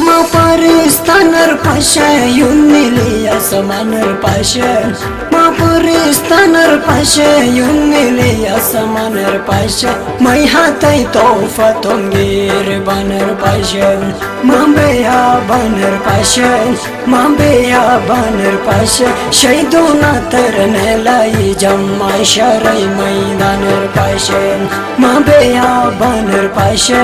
Maparistan pasha yunili asamaner pasha Maparistan pasha yunili asamaner pasha Mai hatai tofa tongir baner pasha Mambeya baner pasha Mambeya baner pasha Shayduna terne lai jamma sharai maidaner pasha Mambeya baner pasha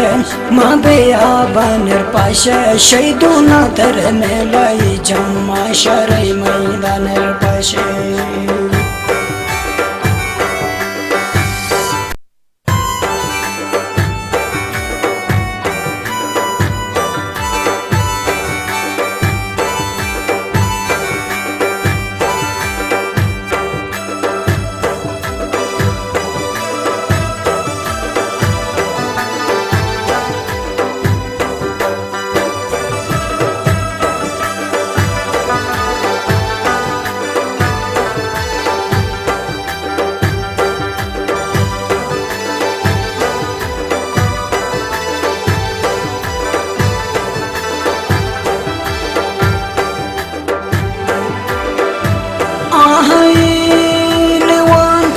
Mambeya baner pasha Shayduna terne lai jamma sharai maidaner pasha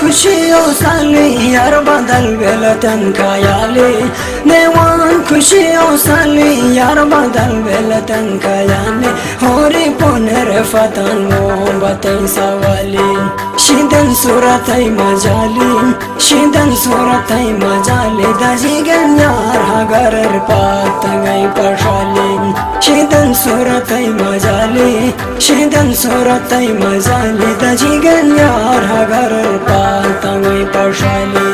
खुशियों यार बदल बेलतन कायाले नेवान खुशियों साली यार बदल बेलतन कायाले होरी पोनर फतन मोहब्बतें सवाली शिदन सूरतै मजाली शिदन सूरतै मजाली दजिगन यार हगर पात गई पशाली शिदन सूरतै मजाली शिदन सूरतै मजाली दजिगन यार हगर पात गई पशाली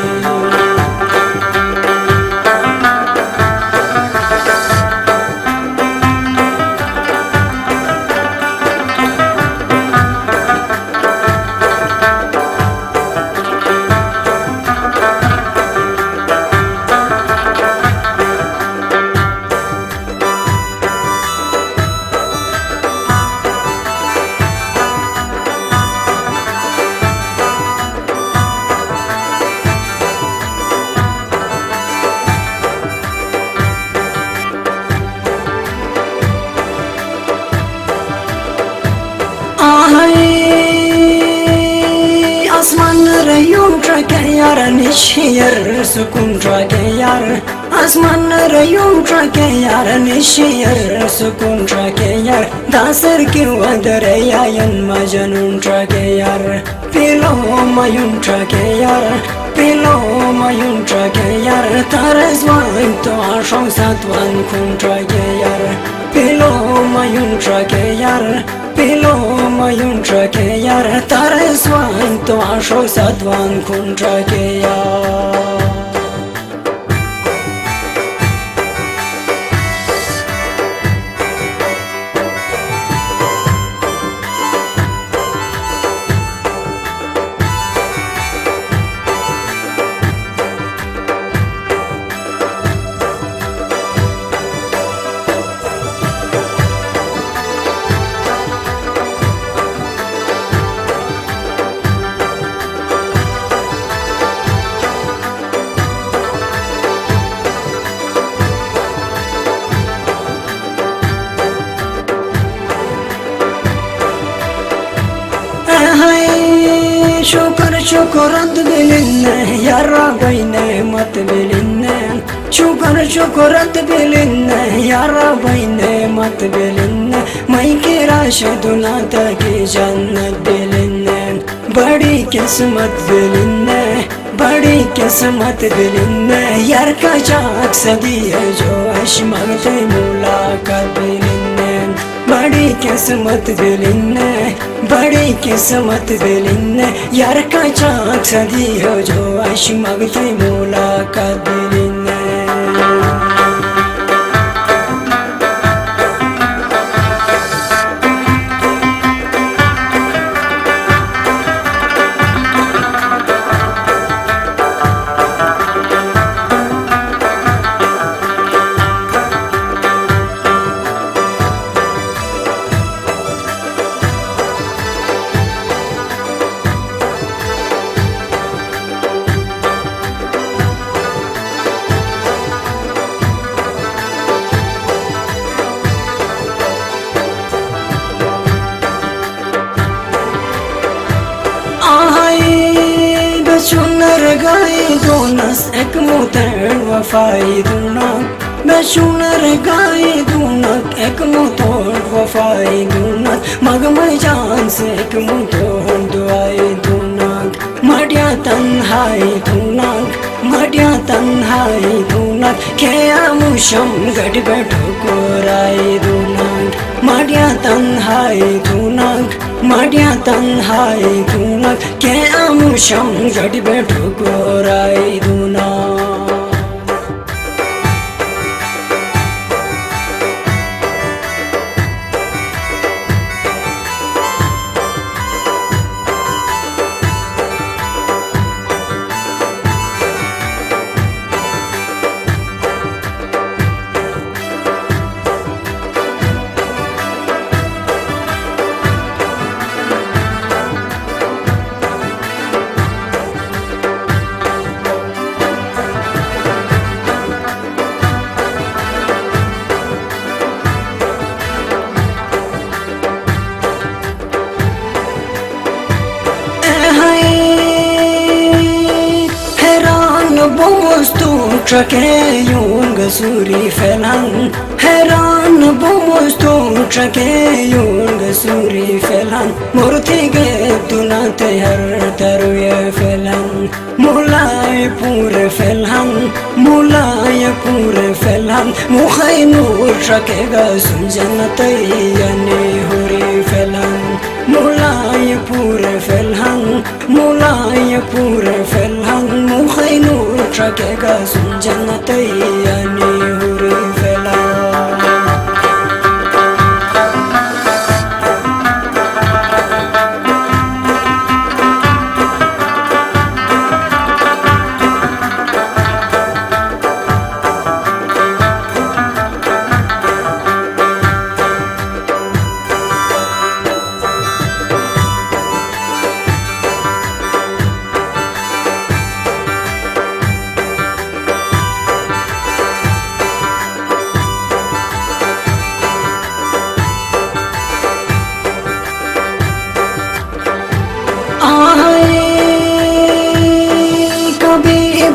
आसमान रयूं ट्रके यार निशियर सुकून ट्रके यार आसमान रयूं ट्रके यार निशियर सुकून ट्रके यार दासर क्यों अदरे यायन मजनून ट्रके यार पिलो मयूं ट्रके यार पिलो मयूं ट्रके यार तारस वाइन तो आशों सातवान खून ट्रके यार पिलो मयूं ट्रके यार पिलो मयूं ट्रके यार तारस वाइन तो आशों सातवान खून ट्रके यार शुक्र शुक्र रद बिलिन्ने यारा बैने मत बिलिन्ने शुक्र शुक्र रद बिलिन्ने यारा बैने मत बिलिन्ने मई की राश दुना तकी जन्नत बिलिन्ने बड़ी किस्मत बिलिन्ने बड़ी किस्मत बिलिन्ने यार का चाक सदी है जो अशमगते मुलाकात बिलिन्ने बड़ी किस्मत बिलिन्ने बड़ी किस्मत बिलिन्ने यार का चाक सदी हो जो अशमगते मुलाकात बिलिन्ने Dunas ek motor wafai dunak Beshunar gai dunak ek motor wafai dunak Magmai jaan se ek motor duai dunak Madya tanhai dunak Madya tanhai dunak Kya musham gad betho korai dunak Madya tanhai dunak Madya tanhai dunak Kya musham gad betho korai dunak Bomostu trake yung suri felan Heran bomostu trake yung suri felan Murti ge tunate har taruye felan Mulay pure felan Mulay pure felan Mukhay nur trake ga sunjanate yani huri felan Mulay pure felan Mulay pure felan Mukhay nur trake ga sunjanate yani huri felan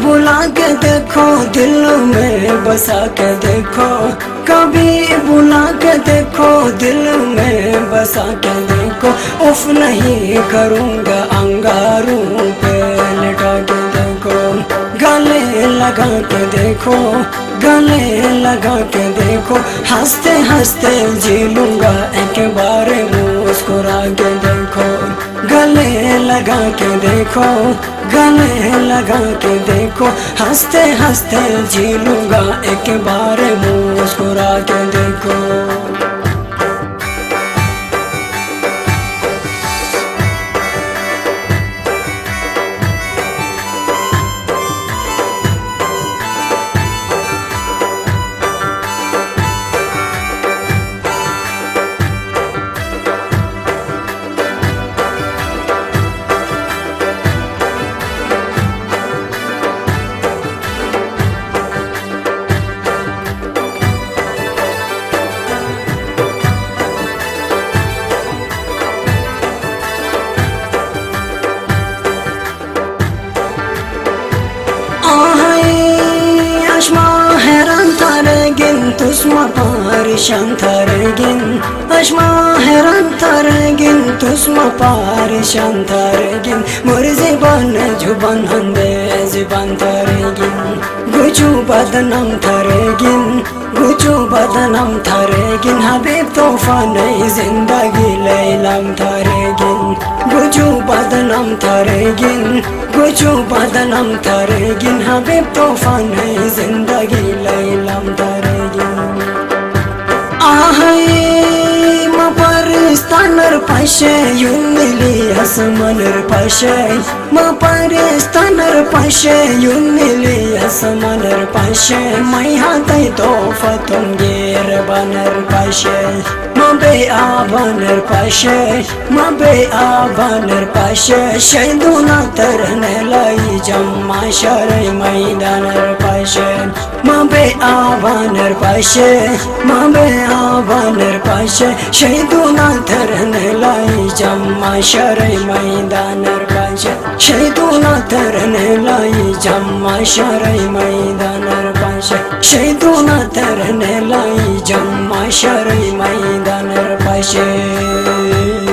बुला के देखो दिल में बसा के देखो कभी बुला के देखो दिल में बसा के देखो उफ नहीं करूँगा अंगारों पे लटा के देखो गले लगा के देखो गले लगा के देखो हंसते हंसते जी लूँगा एक बार मुस्कुरा के देखो गले लगा के देखो गले लगा के देखो हंसते हंसते जी लूँगा एक बार मुस्कुरा के देखो Tusma parishan thargin Ashma heran thargin Tusma parishan thargin Mur ziban juban hande ziban thargin Guju badnam thargin Guju badnam thargin Habib tofan zindagi laylam thargin Guju badnam thargin Guju badnam thargin Habib tofan zindagi laylam thargin Ahai maparistanar pashe yunili asmanar pashe maparistanar pashe yunili asmanar pashe mai hatai tofatum ger banar pashe mabe abanar pashe shayduna tarne lai jamma sharai maidanar pashe mabe abanar pashe shayduna tarne lai jamma sharai maidanar pashe paşa Şeytuna terene layacağım maşarayı meydaner paşa Şeytuna terene layacağım maşarayı meydaner paşa